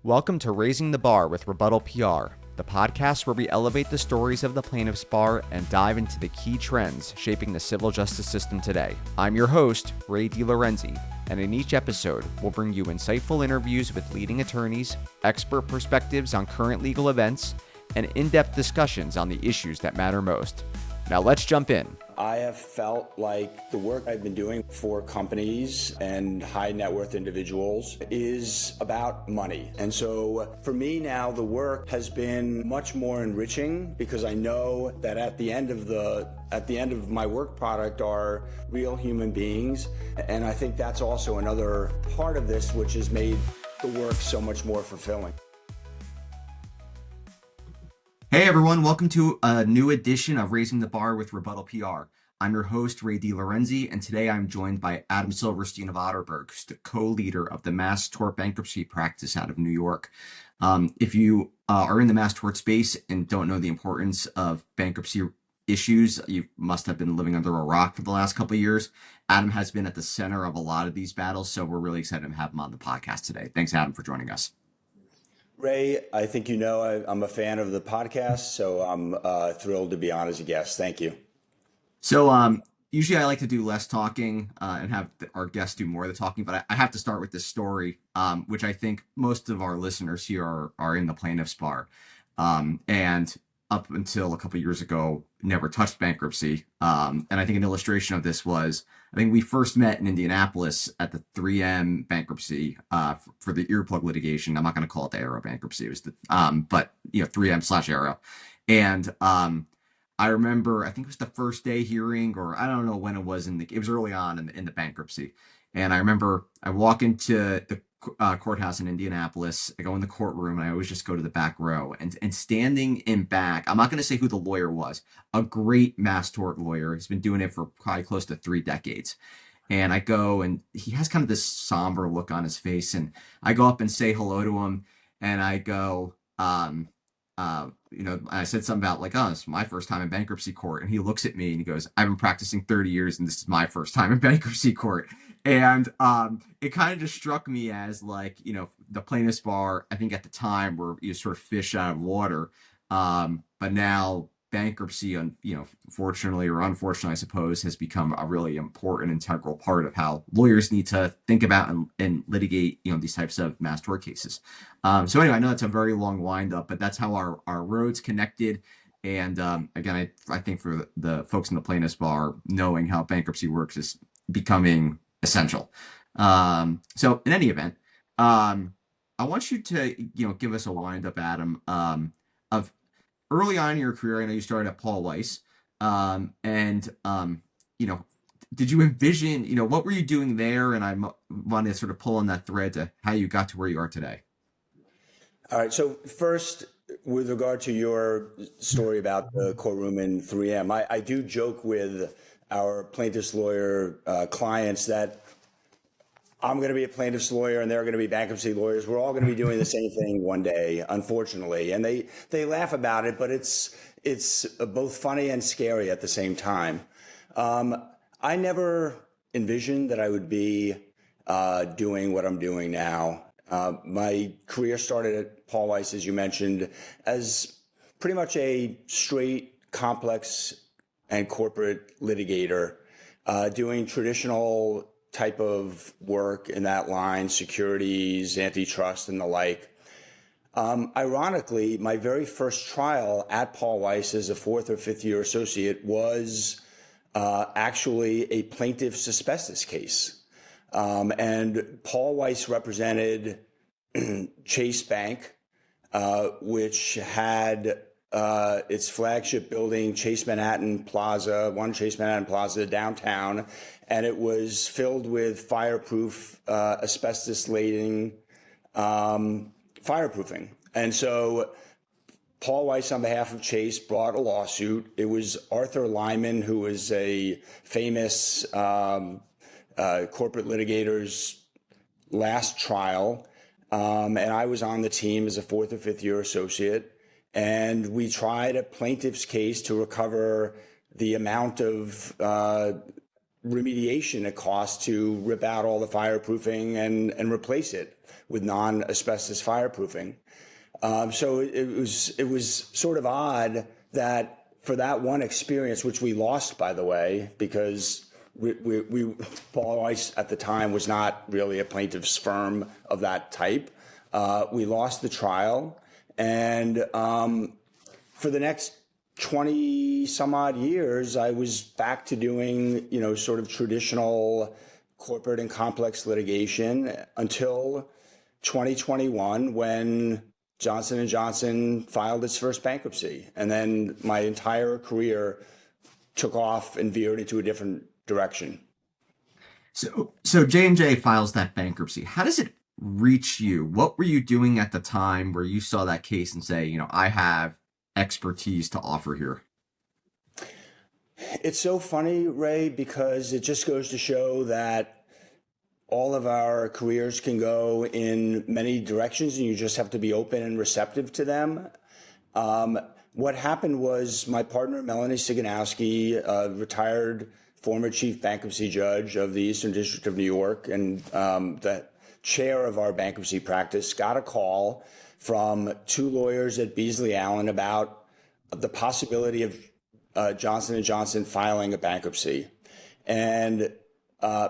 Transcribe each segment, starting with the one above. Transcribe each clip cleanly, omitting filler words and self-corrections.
Welcome to Raising the Bar with RebuttalPR, the podcast where we elevate the stories of the plaintiffs' bar and dive into the key trends shaping the civil justice system today. I'm your host, Ray DeLorenzi, and in each episode, we'll bring you insightful interviews with leading attorneys, expert perspectives on current legal events, and in-depth discussions on the issues that matter most. Now let's jump in. I have felt like the work I've been doing for companies and high net worth individuals is about money. And so for me now, the work has been much more enriching because I know that at the end of my work product are real human beings. And I think that's also another part of this, which has made the work so much more fulfilling. Hey everyone, welcome to a new edition of Raising the Bar with RebuttalPR. I'm your host, Ray DeLorenzi, and today I'm joined by Adam Silverstein of Otterberg, who's the co-leader of the mass tort bankruptcy practice out of New York. If you are in the mass tort space and don't know the importance of bankruptcy issues, you must have been living under a rock for the last couple of years. Adam has been at the center of a lot of these battles, so we're really excited to have him on the podcast today. Thanks, Adam, for joining us. Ray, I think you know I'm a fan of the podcast, so I'm thrilled to be on as a guest. Thank you. So usually I like to do less talking and have our guests do more of the talking, but I have to start with this story, which I think most of our listeners here are in the plaintiffs' bar. And up until a couple of years ago, never touched bankruptcy. And I think an illustration of this was, I think we first met in Indianapolis at the 3M bankruptcy for the earplug litigation. I'm not going to call it the Arrow bankruptcy. It was the, but 3M/Arrow. And I remember, I think it was the first day hearing, or I don't know when it was it was early on in the bankruptcy. And I remember I walk into the courthouse in Indianapolis. I go in the courtroom and I always just go to the back row and standing in back, I'm not going to say who the lawyer was, a great mass tort lawyer. He's been doing it for probably close to 3 decades. And I go and he has kind of this somber look on his face. And I go up and say hello to him. And I go, I said something about like, oh, it's my first time in bankruptcy court. And he looks at me and he goes, I've been practicing 30 years and this is my first time in bankruptcy court. And it kind of just struck me as like, the plaintiffs' bar, I think at the time were sort of fish out of water. But now bankruptcy, fortunately or unfortunately, I suppose, has become a really important integral part of how lawyers need to think about and litigate, these types of mass tort cases. So anyway, I know that's a very long wind-up, but that's how our roads connected. And again, I think for the folks in the plaintiffs' bar, knowing how bankruptcy works is becoming essential. So in any event, I want you to, give us a wind-up, Adam, of early on in your career. I know you started at Paul Weiss, did you envision, what were you doing there? And I want to sort of pull on that thread to how you got to where you are today. All right. So first, with regard to your story about the courtroom in 3M, I do joke with our plaintiffs' lawyer clients that I'm going to be a plaintiff's lawyer and they're going to be bankruptcy lawyers. We're all going to be doing the same thing one day, unfortunately. And they laugh about it, but it's both funny and scary at the same time. I never envisioned that I would be doing what I'm doing now. My career started at Paul Weiss, as you mentioned, as pretty much a straight, complex, and corporate litigator, doing traditional type of work in that line, securities, antitrust, and the like. Ironically, my very first trial at Paul Weiss as a 4th or 5th year associate was actually a plaintiff's asbestos case. And Paul Weiss represented Chase Bank, which had its flagship building, Chase Manhattan Plaza downtown, and it was filled with fireproof, asbestos-laden fireproofing. And so Paul Weiss, on behalf of Chase, brought a lawsuit. It was Arthur Lyman, who was a famous corporate litigator's last trial, and I was on the team as a 4th or 5th year associate. And we tried a plaintiff's case to recover the amount of remediation it costs to rip out all the fireproofing and replace it with non-asbestos fireproofing. So it was sort of odd that for that one experience, which we lost, by the way, because Paul Weiss at the time was not really a plaintiff's firm of that type. We lost the trial, and for the next 20 some odd years, I was back to doing, sort of traditional corporate and complex litigation until 2021, when Johnson & Johnson filed its first bankruptcy. And then my entire career took off and veered into a different direction. So J&J files that bankruptcy. How does it reach you? What were you doing at the time where you saw that case and say, I have expertise to offer here? It's so funny, Ray, because it just goes to show that all of our careers can go in many directions, and you just have to be open and receptive to them. What happened was my partner, Melanie Siganowski, retired former chief bankruptcy judge of the Eastern District of New York and the chair of our bankruptcy practice, got a call from two lawyers at Beasley Allen about the possibility of Johnson & Johnson filing a bankruptcy. And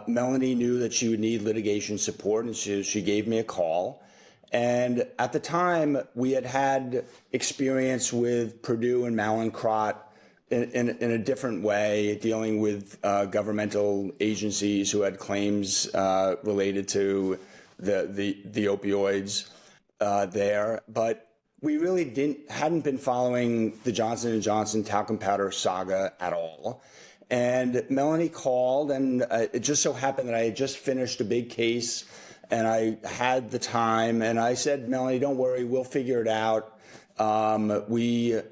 Melanie knew that she would need litigation support, and she gave me a call. And at the time, we had experience with Purdue and Mallinckrodt in a different way, dealing with governmental agencies who had claims related to the opioids there. But we really hadn't been following the Johnson & Johnson talcum powder saga at all. And Melanie called, and it just so happened that I had just finished a big case and I had the time, and I said, Melanie, don't worry, we'll figure it out. We're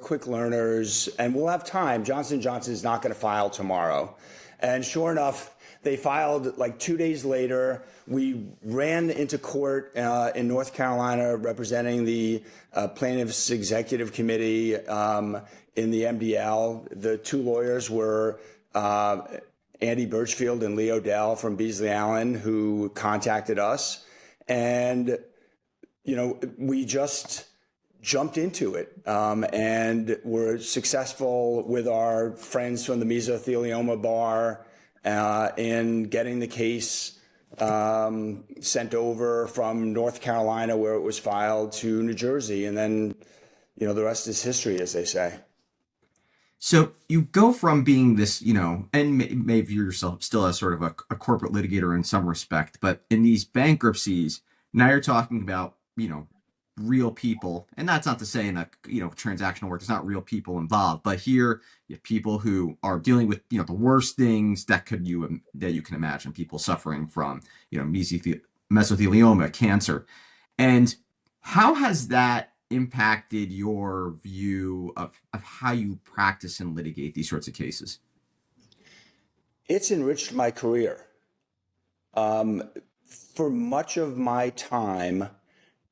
quick learners and we'll have time. Johnson & Johnson is not going to file tomorrow. And sure enough, they filed like 2 days later. We ran into court in North Carolina representing the Plaintiffs Executive Committee in the MDL. The two lawyers were Andy Birchfield and Lee Odell from Beasley Allen, who contacted us. And, we just jumped into it and were successful with our friends from the mesothelioma bar in getting the case sent over from North Carolina, where it was filed, to New Jersey. And then, the rest is history, as they say. So you go from being this, and maybe yourself still as sort of a corporate litigator in some respect, but in these bankruptcies, now you're talking about, real people. And that's not to say in a, transactional work, there's not real people involved, but here you have people who are dealing with, the worst things that you can imagine, people suffering from, mesothelioma, cancer. And how has that impacted your view of how you practice and litigate these sorts of cases? It's enriched my career. For much of my time,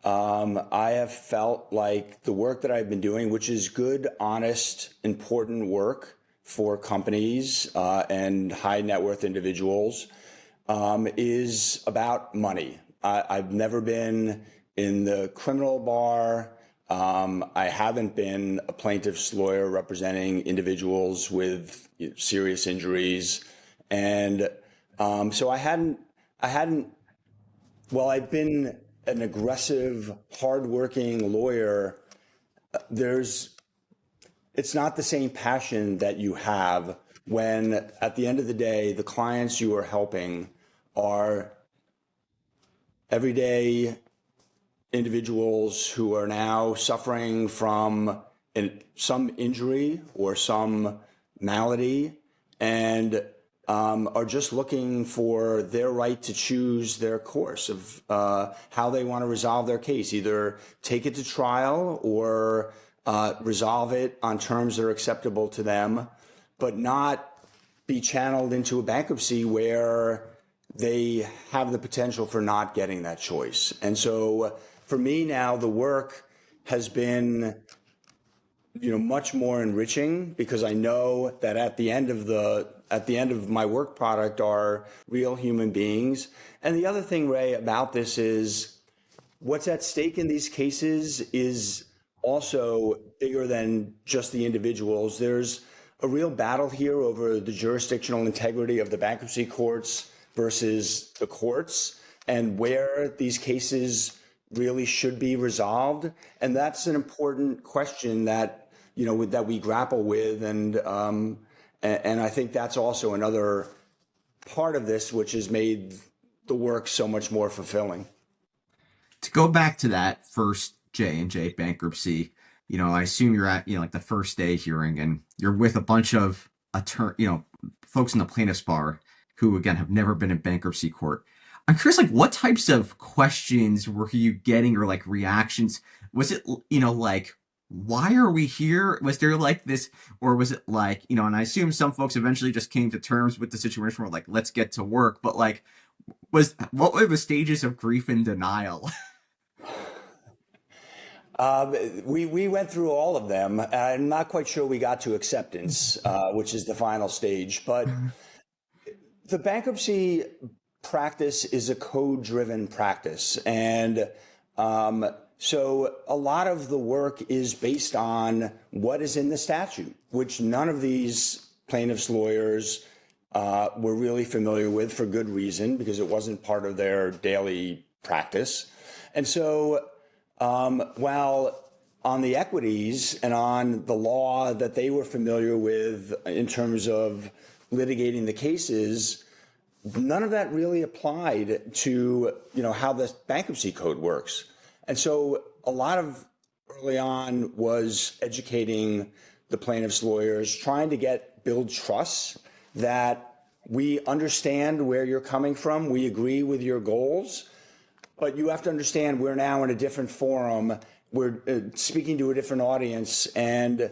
I have felt like the work that I've been doing, which is good, honest, important work for companies and high net worth individuals, is about money. I've never been in the criminal bar. I haven't been a plaintiff's lawyer representing individuals with serious injuries. And so I hadn't, well, I've been an aggressive, hardworking lawyer. It's not the same passion that you have when, at the end of the day, the clients you are helping are everyday individuals who are now suffering from some injury or some malady and are just looking for their right to choose their course of how they want to resolve their case, either take it to trial or resolve it on terms that are acceptable to them, but not be channeled into a bankruptcy where they have the potential for not getting that choice. And so for me now, the work has been, much more enriching, because I know that at the end of the at the end of my work product are real human beings. And the other thing, Ray, about this is what's at stake in these cases is also bigger than just the individuals. There's a real battle here over the jurisdictional integrity of the bankruptcy courts versus the courts and where these cases really should be resolved. And that's an important question that, that we grapple with. And I think that's also another part of this, which has made the work so much more fulfilling. To go back to that first J&J bankruptcy, I assume you're at, like the first day hearing and you're with a bunch of folks in the plaintiffs bar who, again, have never been in bankruptcy court. I'm curious, like, what types of questions were you getting or like reactions? Was it, like, why are we here? Was there like this, or was it like, and I assume some folks eventually just came to terms with the situation where like, let's get to work. But like, what were the stages of grief and denial? We went through all of them. I'm not quite sure we got to acceptance, which is the final stage. But the bankruptcy practice is a code-driven practice. And so a lot of the work is based on what is in the statute, which none of these plaintiffs' lawyers were really familiar with for good reason, because it wasn't part of their daily practice. And so while on the equities and on the law that they were familiar with in terms of litigating the cases, none of that really applied to, how the bankruptcy code works. And so a lot of early on was educating the plaintiffs' lawyers, trying to build trust that we understand where you're coming from, we agree with your goals, but you have to understand we're now in a different forum, we're speaking to a different audience, and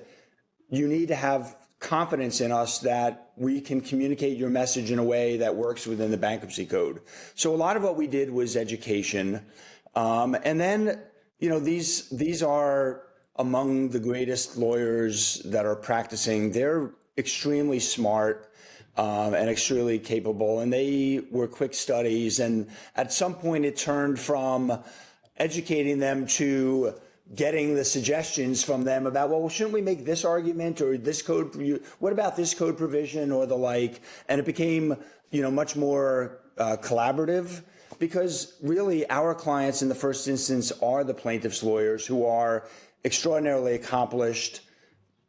you need to have confidence in us that we can communicate your message in a way that works within the bankruptcy code. So a lot of what we did was education. And then, these are among the greatest lawyers that are practicing. They're extremely smart and extremely capable, and they were quick studies. And at some point it turned from educating them to getting the suggestions from them about, well, shouldn't we make this argument or this code? What about this code provision or the like? And it became, much more collaborative, because really our clients in the first instance are the plaintiffs' lawyers, who are extraordinarily accomplished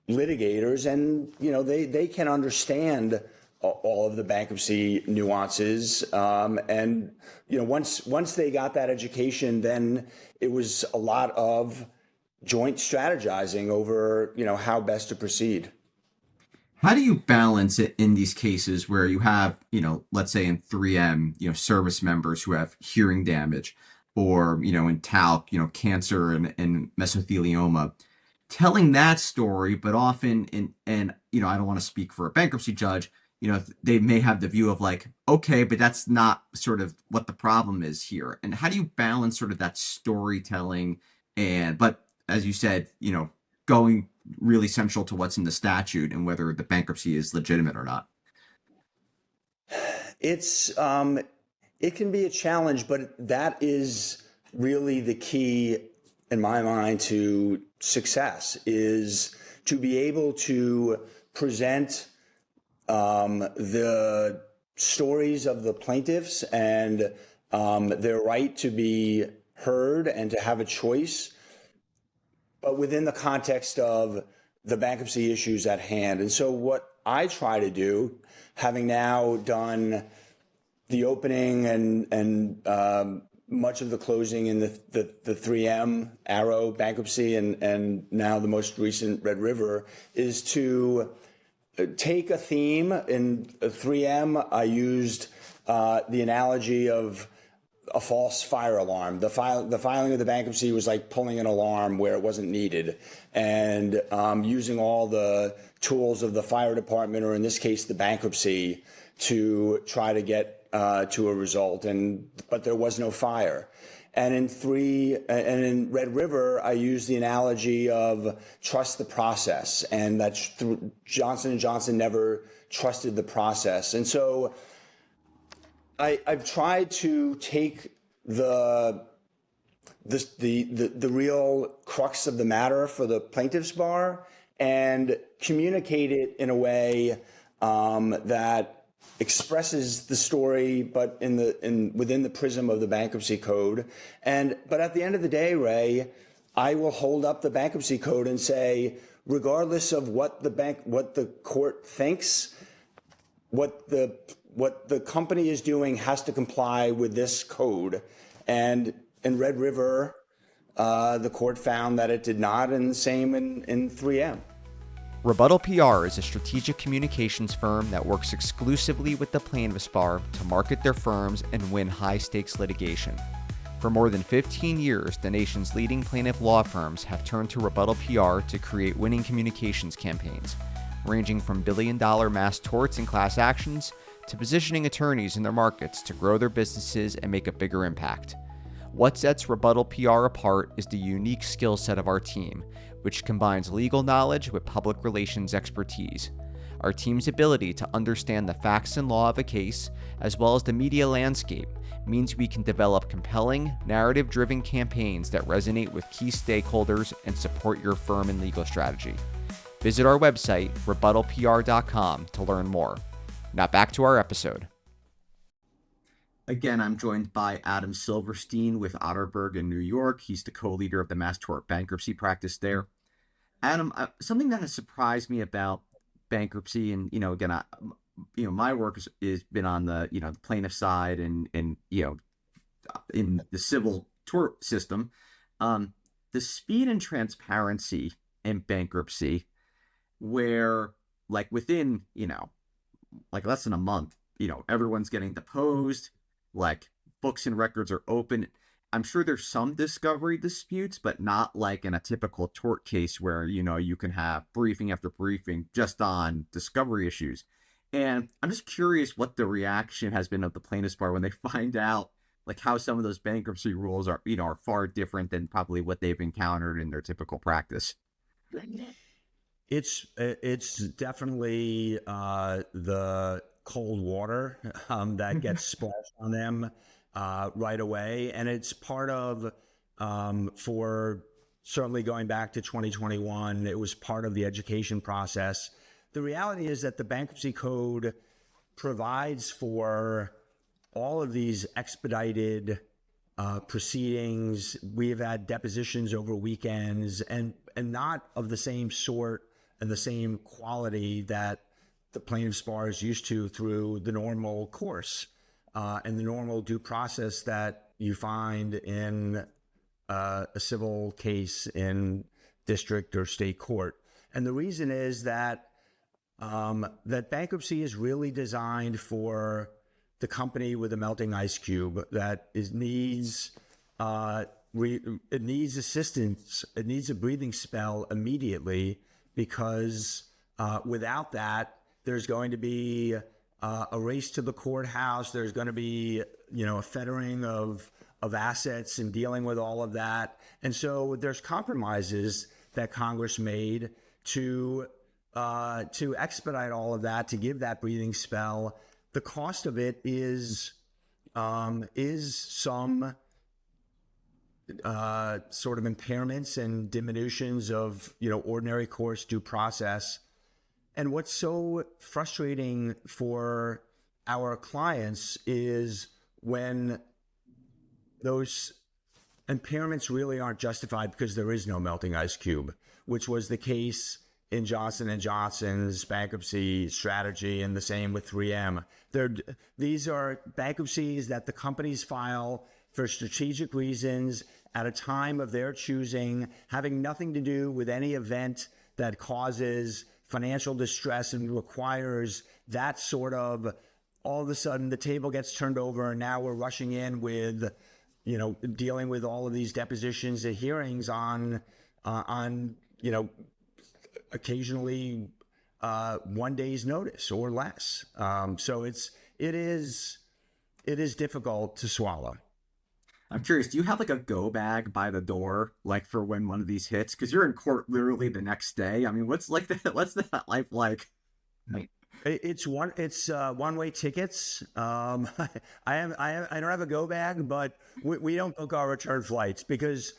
litigators, and they can understand all of the bankruptcy nuances. And once they got that education, then it was a lot of joint strategizing over how best to proceed. How do you balance it in these cases where you have, let's say in 3M, service members who have hearing damage, or, in talc, cancer and mesothelioma, telling that story, but often and I don't want to speak for a bankruptcy judge, they may have the view of like, okay, but that's not sort of what the problem is here. And how do you balance sort of that storytelling but as you said, going really central to what's in the statute and whether the bankruptcy is legitimate or not? It can be a challenge, but that is really the key in my mind to success, is to be able to present the stories of the plaintiffs and their right to be heard and to have a choice, but within the context of the bankruptcy issues at hand. And so what I try to do, having now done the opening and much of the closing in the 3M Arrow bankruptcy and now the most recent Red River, is to take a theme. In 3M, I used the analogy of a false fire alarm. The filing of the bankruptcy was like pulling an alarm where it wasn't needed, and using all the tools of the fire department, or in this case, the bankruptcy, to try to get to a result. But there was no fire. And in Red River, I use the analogy of trust the process, and that Johnson and Johnson never trusted the process. And so I've tried to take the real crux of the matter for the plaintiff's bar and communicate it in a way that expresses the story, but within the prism of the bankruptcy code. But at the end of the day, Ray, I will hold up the bankruptcy code and say, regardless of what the court thinks, what the company is doing has to comply with this code. And in Red River, the court found that it did not, and the same in 3M. Rebuttal PR is a strategic communications firm that works exclusively with the plaintiffs' bar to market their firms and win high-stakes litigation. For more than 15 years, the nation's leading plaintiff law firms have turned to Rebuttal PR to create winning communications campaigns, ranging from billion-dollar mass torts and class actions to positioning attorneys in their markets to grow their businesses and make a bigger impact. What sets Rebuttal PR apart is the unique skill set of our team, which combines legal knowledge with public relations expertise. Our team's ability to understand the facts and law of a case, as well as the media landscape, means we can develop compelling, narrative-driven campaigns that resonate with key stakeholders and support your firm and legal strategy. Visit our website, RebuttalPR.com, to learn more. Now back to our episode. Again, I'm joined by Adam Silverstein with Otterberg in New York. He's the co-leader of the mass tort bankruptcy practice there. Adam, something that has surprised me about bankruptcy, and again, my work is been on the the plaintiff side and in the civil tort system. The speed and transparency in bankruptcy, where like within like less than a month, everyone's getting deposed. Like books and records are open. I'm sure there's some discovery disputes, but not like in a typical tort case where, you can have briefing after briefing just on discovery issues. And I'm just curious what the reaction has been of the plaintiffs' bar when they find out like how some of those bankruptcy rules are, are far different than probably what they've encountered in their typical practice. It's definitely the cold water that gets splashed on them right away, and it's part of for certainly going back to 2021. It was part of the education process. The reality is that the bankruptcy code provides for all of these expedited proceedings. We've had depositions over weekends, and not of the same sort and the same quality that the plaintiff's bar is used to through the normal course and the normal due process that you find in a civil case in district or state court. And the reason is that that bankruptcy is really designed for the company with a melting ice cube that needs it needs assistance. It needs a breathing spell immediately, because without that, there's going to be a race to the courthouse. There's going to be, a fettering of assets and dealing with all of that. And so there's compromises that Congress made to expedite all of that, to give that breathing spell. The cost of it is some sort of impairments and diminutions of ordinary course due process. And what's so frustrating for our clients is when those impairments really aren't justified because there is no melting ice cube, which was the case in Johnson & Johnson's bankruptcy strategy, and the same with 3M. These are bankruptcies that the companies file for strategic reasons at a time of their choosing, having nothing to do with any event that causes financial distress and requires that sort of, all of a sudden the table gets turned over and now we're rushing in with, dealing with all of these depositions and hearings on occasionally 1 day's notice or less. So it is difficult to swallow. I'm curious, do you have like a go bag by the door, like for when one of these hits? Because you're in court literally the next day. I mean, what's like that? What's that life like? It's one way tickets. I don't have a go bag, but we don't book our return flights because,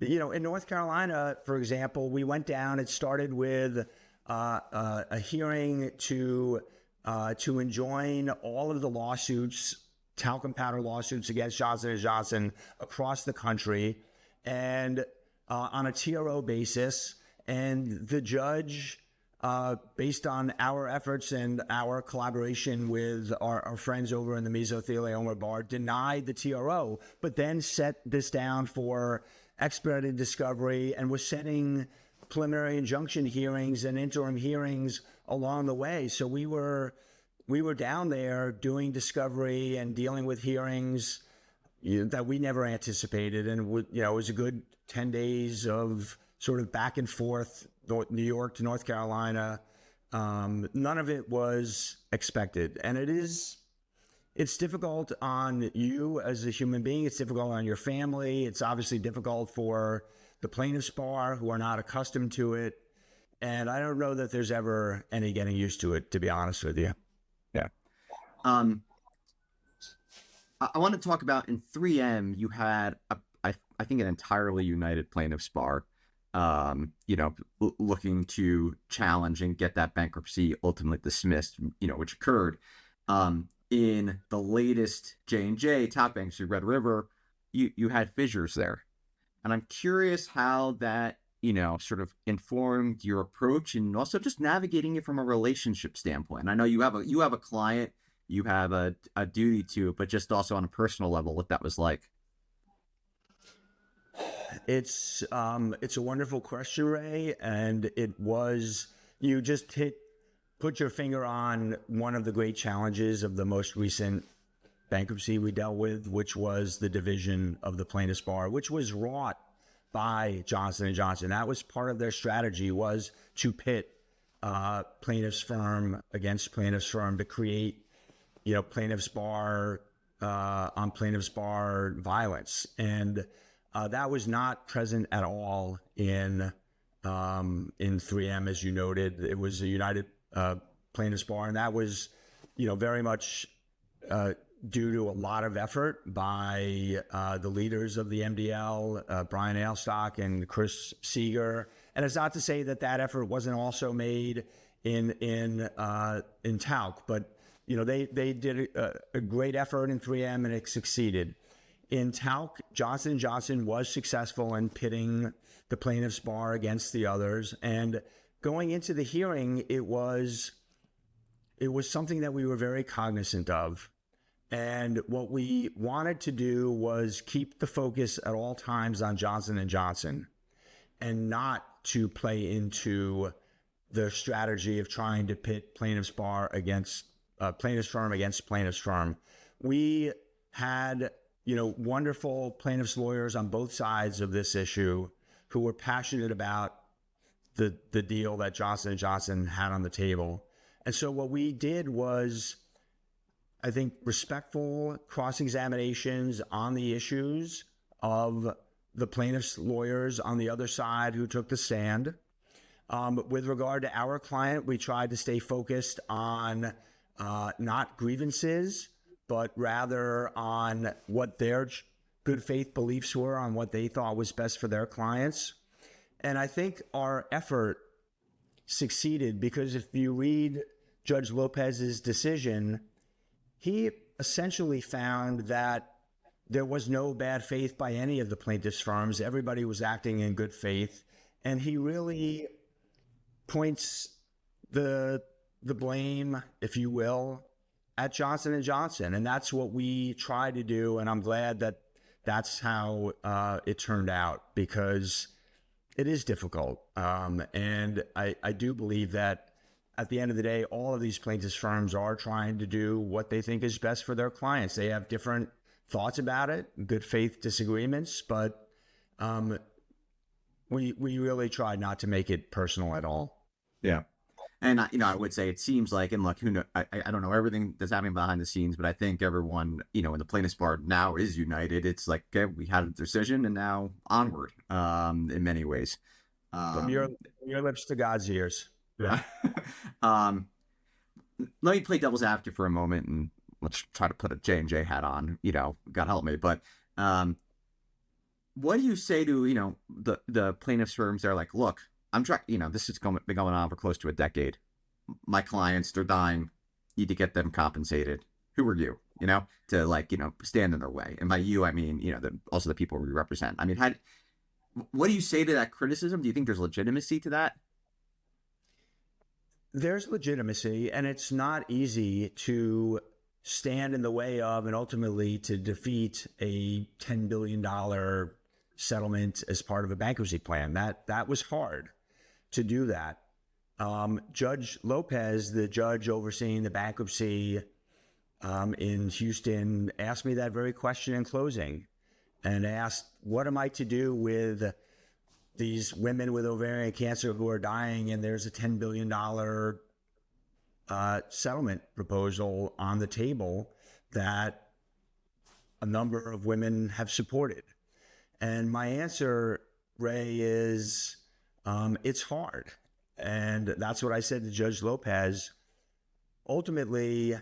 in North Carolina, for example, we went down. It started with a hearing to enjoin all of the lawsuits, talcum powder lawsuits against Johnson & Johnson across the country, and on a TRO basis. And the judge, based on our efforts and our collaboration with our friends over in the mesothelioma bar, denied the TRO, but then set this down for expedited discovery and was setting preliminary injunction hearings and interim hearings along the way. So we were down there doing discovery and dealing with hearings that we never anticipated, and it was a good 10 days of sort of back and forth, New York to North Carolina. None of it was expected, and it's difficult on you as a human being. It's difficult on your family. It's obviously difficult for the plaintiffs bar who are not accustomed to it. And I don't know that there's ever any getting used to it, to be honest with you. Yeah. Um, I want to talk about in 3M, you had, I think, an entirely united plaintiffs bar, looking to challenge and get that bankruptcy ultimately dismissed, which occurred. In the latest J&J, top bankruptcy, Red River, you had fissures there. And I'm curious how that, sort of informed your approach and also just navigating it from a relationship standpoint. I know you have a client, you have a duty to, but just also on a personal level, what that was like. It's a wonderful question, Ray, and you just put your finger on one of the great challenges of the most recent bankruptcy we dealt with, which was the division of the plaintiffs bar, which was wrought by Johnson & Johnson. That was part of their strategy, was to pit plaintiffs firm against plaintiffs firm to create, plaintiffs bar on plaintiffs bar violence. And that was not present at all in 3M, as you noted. It was a united plaintiffs bar, and that was, very much due to a lot of effort by the leaders of the MDL, Brian Ailstock and Chris Seeger. And it's not to say that effort wasn't also made in Talc, but they did a great effort in 3M, and it succeeded. In Talc, Johnson & Johnson was successful in pitting the plaintiffs bar against the others. And going into the hearing, it was something that we were very cognizant of. And what we wanted to do was keep the focus at all times on Johnson & Johnson and not to play into the strategy of trying to pit plaintiffs bar against plaintiffs firm against plaintiffs firm. We had wonderful plaintiffs lawyers on both sides of this issue who were passionate about the deal that Johnson & Johnson had on the table. And so what we did was, I think, respectful cross-examinations on the issues of the plaintiffs' lawyers on the other side who took the stand. With regard to our client, we tried to stay focused on not grievances, but rather on what their good faith beliefs were, on what they thought was best for their clients. And I think our effort succeeded because if you read Judge Lopez's decision, he essentially found that there was no bad faith by any of the plaintiffs' firms. Everybody was acting in good faith. And he really points the blame, if you will, at Johnson & Johnson. And that's what we try to do. And I'm glad that that's how it turned out, because it is difficult. And I do believe that at the end of the day, all of these plaintiffs' firms are trying to do what they think is best for their clients. They have different thoughts about it, good faith disagreements, but we really tried not to make it personal at all. Yeah. And I would say it seems like, and look, who know, I don't know everything that's happening behind the scenes, but I think everyone, in the plaintiff's bar now is united. It's like, okay, we had a decision, and now onward. In many ways. From Um, your lips to God's ears. Yeah. um, Let me play devil's advocate for a moment, and let's try to put a J&J hat on. God help me, but um, what do you say to the plaintiffs firms? They're like, look, I'm trying. This has been going on for close to a decade. My clients, they're dying. Need to get them compensated. Who are you? To stand in their way. And by you, I mean also the people we represent. I mean, what do you say to that criticism? Do you think there's legitimacy to that? There's legitimacy, and it's not easy to stand in the way of and ultimately to defeat a $10 billion settlement as part of a bankruptcy plan. That was hard to do that. Judge Lopez, the judge overseeing the bankruptcy in Houston, asked me that very question in closing and asked, what am I to do with these women with ovarian cancer who are dying, and there's a $10 billion settlement proposal on the table that a number of women have supported? And my answer, Ray, is it's hard. And that's what I said to Judge Lopez. Ultimately,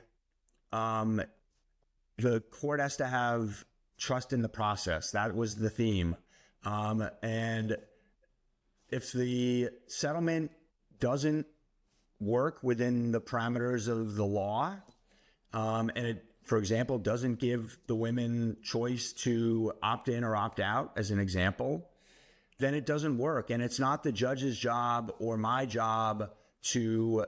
the court has to have trust in the process. That was the theme. And if the settlement doesn't work within the parameters of the law, and it, for example, doesn't give the women choice to opt in or opt out, as an example, then it doesn't work. And it's not the judge's job or my job to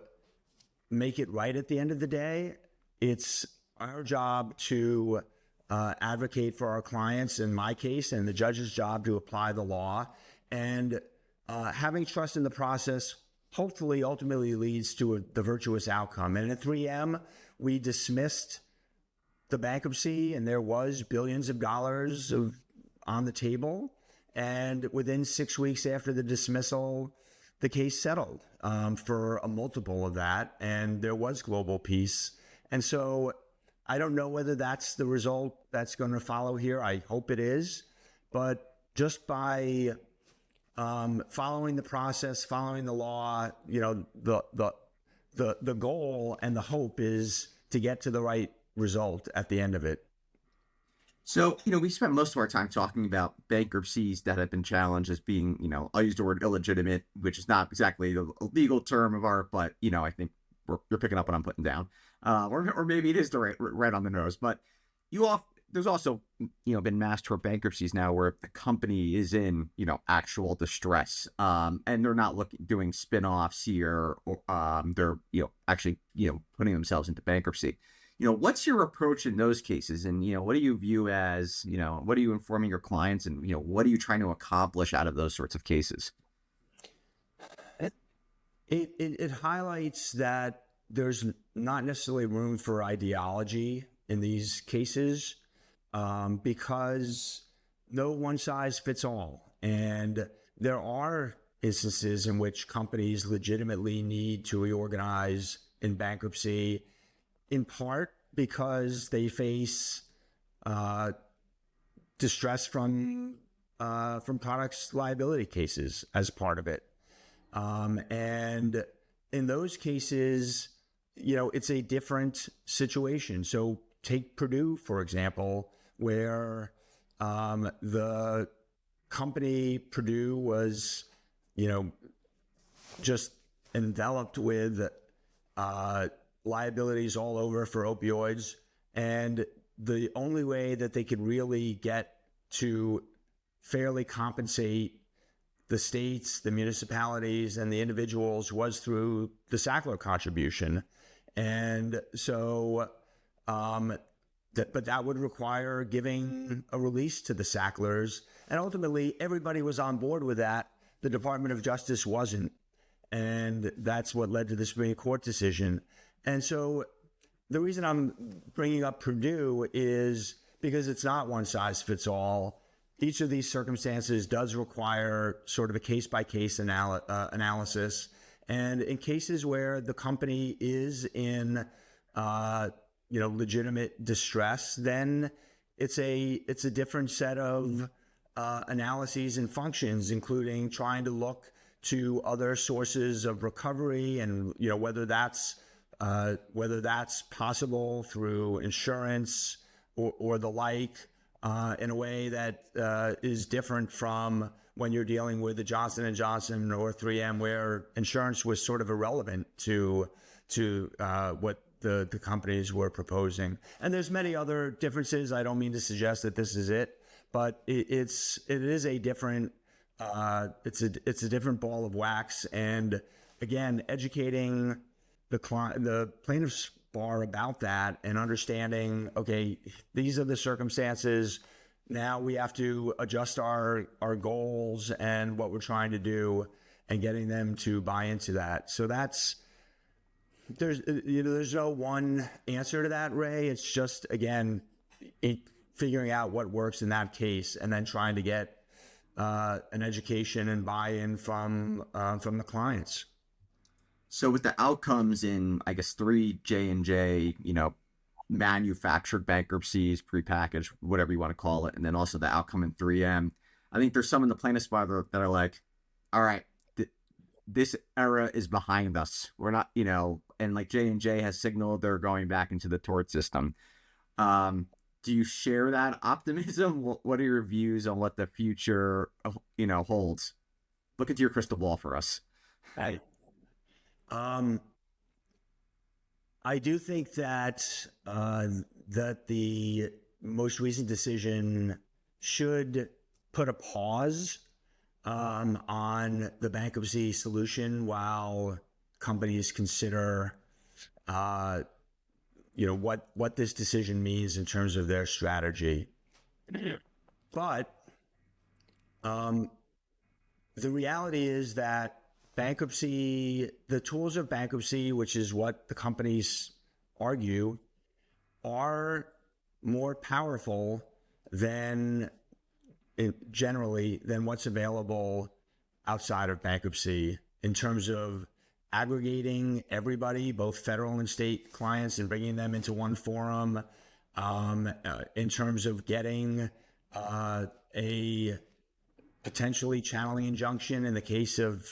make it right at the end of the day. It's our job to advocate for our clients, in my case, and the judge's job to apply the law. And having trust in the process hopefully ultimately leads to the virtuous outcome. And at 3M, we dismissed the bankruptcy, and there was billions of dollars on the table. And within 6 weeks after the dismissal, the case settled for a multiple of that, and there was global peace. And so I don't know whether that's the result that's going to follow here. I hope it is. But just by following the process, following the law, the goal and the hope is to get to the right result at the end of it. So, we spent most of our time talking about bankruptcies that have been challenged as being, I'll use the word illegitimate, which is not exactly a legal term of art, but, I think you're picking up what I'm putting down. Or maybe it is the right on the nose, but there's also, been mass tort bankruptcies now where the company is in, actual distress, and they're not doing spin-offs here, or they're, actually, putting themselves into bankruptcy. What's your approach in those cases? And, what do you view as, what are you informing your clients, and, what are you trying to accomplish out of those sorts of cases? It highlights that there's not necessarily room for ideology in these cases, because no one size fits all. And there are instances in which companies legitimately need to reorganize in bankruptcy, in part because they face distress from products liability cases as part of it. And in those cases, it's a different situation. So take Purdue, for example, where the company Purdue was, just enveloped with liabilities all over for opioids. And the only way that they could really get to fairly compensate the states, the municipalities, and the individuals was through the Sackler contribution. And so, but that would require giving a release to the Sacklers. And ultimately, everybody was on board with that. The Department of Justice wasn't. And that's what led to the Supreme Court decision. And so the reason I'm bringing up Purdue is because it's not one size fits all. Each of these circumstances does require sort of a case-by-case analysis. And in cases where the company is in, legitimate distress, then it's a different set of analyses and functions, including trying to look to other sources of recovery, and whether that's possible through insurance or the like, in a way that is different from when you're dealing with the Johnson & Johnson or 3M, where insurance was sort of irrelevant to what the companies were proposing. And there's many other differences. I don't mean to suggest that this is it, but it is a different it's a different ball of wax. And again, educating the plaintiff's bar about that and understanding, okay, these are the circumstances. Now we have to adjust our goals and what we're trying to do, and getting them to buy into that. So there's no one answer to that, Ray. It's just, again, figuring out what works in that case, and then trying to get an education and buy-in from the clients. So with the outcomes in, I guess, 3 J&J, manufactured bankruptcies, prepackaged, whatever you want to call it, and then also the outcome in 3M, I think there's some in the plaintiff's bar that are like, all right, this era is behind us. We're not, and like J&J has signaled they're going back into the tort system. Do you share that optimism? What are your views on what the future, holds? Look into your crystal ball for us. Hey. I do think that that the most recent decision should put a pause on the bankruptcy solution while companies consider what this decision means in terms of their strategy. But the reality is that bankruptcy, the tools of bankruptcy, which is what the companies argue, are more powerful than what's available outside of bankruptcy, in terms of aggregating everybody, both federal and state clients, and bringing them into one forum, in terms of getting a potentially channeling injunction in the case of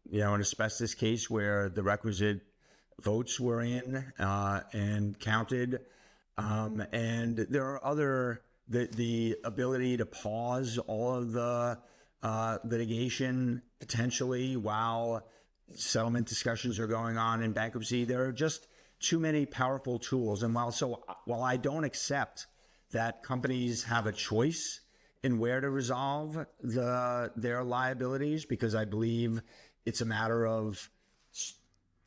an asbestos case where the requisite votes were in and counted. And there are the ability to pause all of the litigation potentially while settlement discussions are going on in bankruptcy. There are just too many powerful tools. And while I don't accept that companies have a choice in where to resolve their liabilities, because I believe it's a matter of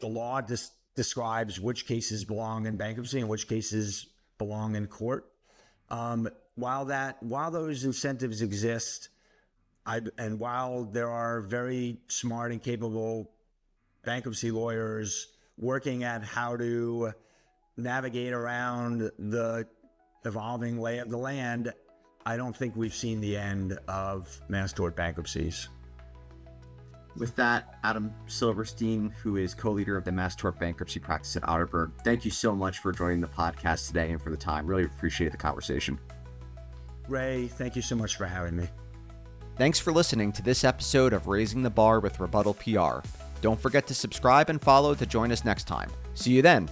the law describes which cases belong in bankruptcy and which cases belong in court. While those incentives exist, and while there are very smart and capable bankruptcy lawyers working at how to navigate around the evolving lay of the land, I don't think we've seen the end of mass tort bankruptcies. With that, Adam Silverstein, who is co-leader of the mass tort bankruptcy practice at Otterberg, thank you so much for joining the podcast today and for the time. Really appreciate the conversation. Ray, thank you so much for having me. Thanks for listening to this episode of Raising the Bar with Rebuttal PR. Don't forget to subscribe and follow to join us next time. See you then.